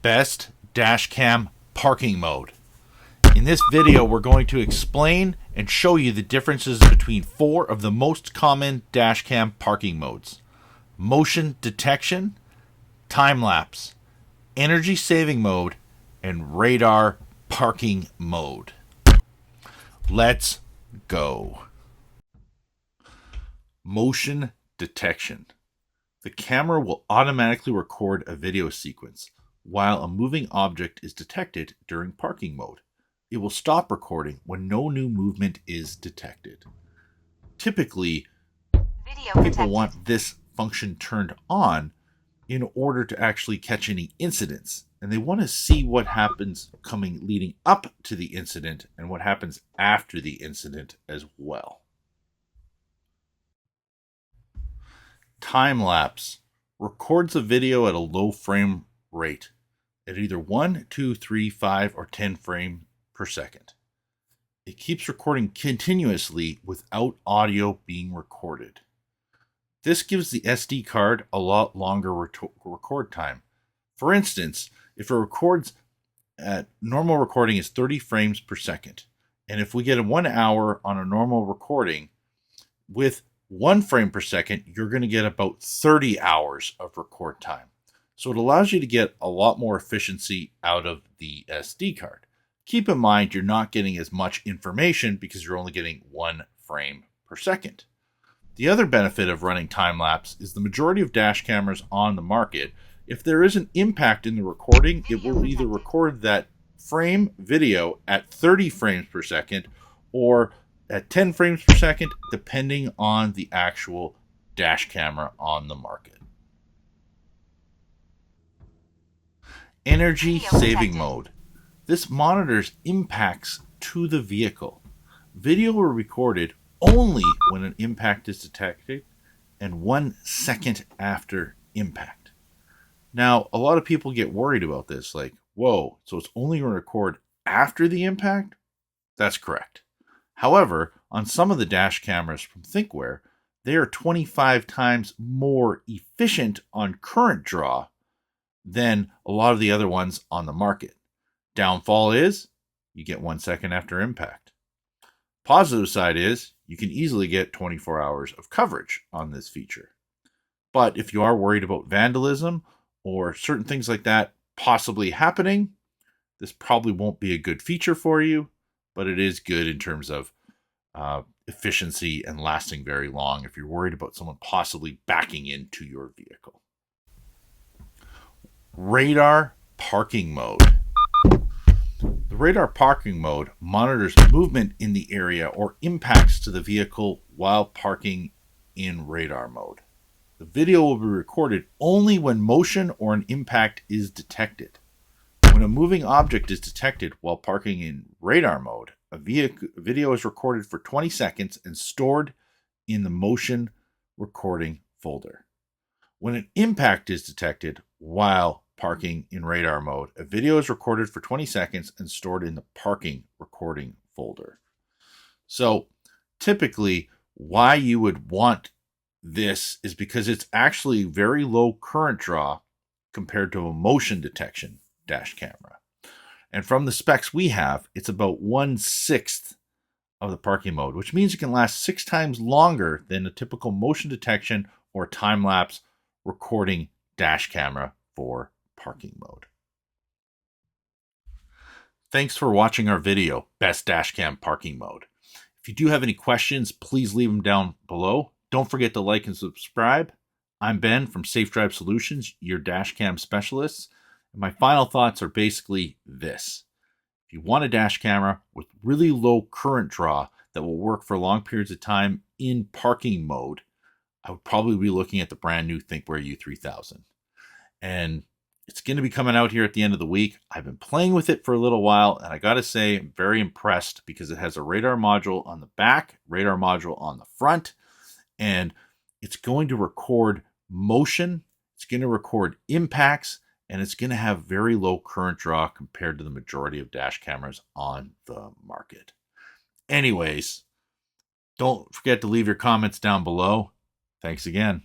Best dashcam parking mode. In this video, we're going to explain and show you the differences between 4 of the most common dashcam parking modes: motion detection, time lapse, energy saving mode, and radar parking mode. Let's go. Motion detection. The camera will automatically record a video sequence while a moving object is detected during parking mode. It will stop recording when no new movement is detected. Typically, people want this function turned on in order to actually catch any incidents, and they want to see what happens leading up to the incident and what happens after the incident as well. Time lapse records a video at a low frame rate at either 1, 2, 3, 5, or 10 frames per second. It keeps recording continuously without audio being recorded. This gives the SD card a lot longer record time. For instance, if it records at normal recording is 30 frames per second, and if we get a 1 hour on a normal recording with 1 frame per second, you're going to get about 30 hours of record time. So it allows you to get a lot more efficiency out of the SD card. Keep in mind, you're not getting as much information because you're only getting 1 frame per second. The other benefit of running time lapse is the majority of dash cameras on the market, if there is an impact in the recording, it will either record that frame video at 30 frames per second or at 10 frames per second, depending on the actual dash camera on the market. Energy saving mode. This monitors impacts to the vehicle. Video are recorded only when an impact is detected and 1 second after impact. Now, a lot of people get worried about this, like, whoa, so it's only going to record after the impact? That's correct. However, on some of the dash cameras from Thinkware, they are 25 times more efficient on current draw than a lot of the other ones on the market. Downfall is you get 1 second after impact. Positive side is you can easily get 24 hours of coverage on this feature. But if you are worried about vandalism or certain things like that possibly happening, this probably won't be a good feature for you, but it is good in terms of efficiency and lasting very long if you're worried about someone possibly backing into your vehicle. Radar parking mode. The radar parking mode monitors movement in the area or impacts to the vehicle while parking in radar mode. The video will be recorded only when motion or an impact is detected. When a moving object is detected while parking in radar mode, a video is recorded for 20 seconds and stored in the motion recording folder. When an impact is detected while parking in radar mode, a video is recorded for 20 seconds and stored in the parking recording folder. So typically why you would want this is because it's actually very low current draw compared to a motion detection dash camera. And from the specs we have, it's about 1/6 of the parking mode, which means it can last 6 times longer than a typical motion detection or time-lapse recording dash camera for parking mode. Thanks for watching our video, Best Dashcam Parking Mode. If you do have any questions, please leave them down below. Don't forget to like and subscribe. I'm Ben from Safe Drive Solutions, your dashcam specialists. And my final thoughts are basically this. If you want a dash camera with really low current draw that will work for long periods of time in parking mode, I would probably be looking at the brand new Thinkware U3000. And it's going to be coming out here at the end of the week. I've been playing with it for a little while, and I got to say, I'm very impressed because it has a radar module on the back, radar module on the front, and it's going to record motion, it's going to record impacts, and it's going to have very low current draw compared to the majority of dash cameras on the market. Anyways, don't forget to leave your comments down below. Thanks again.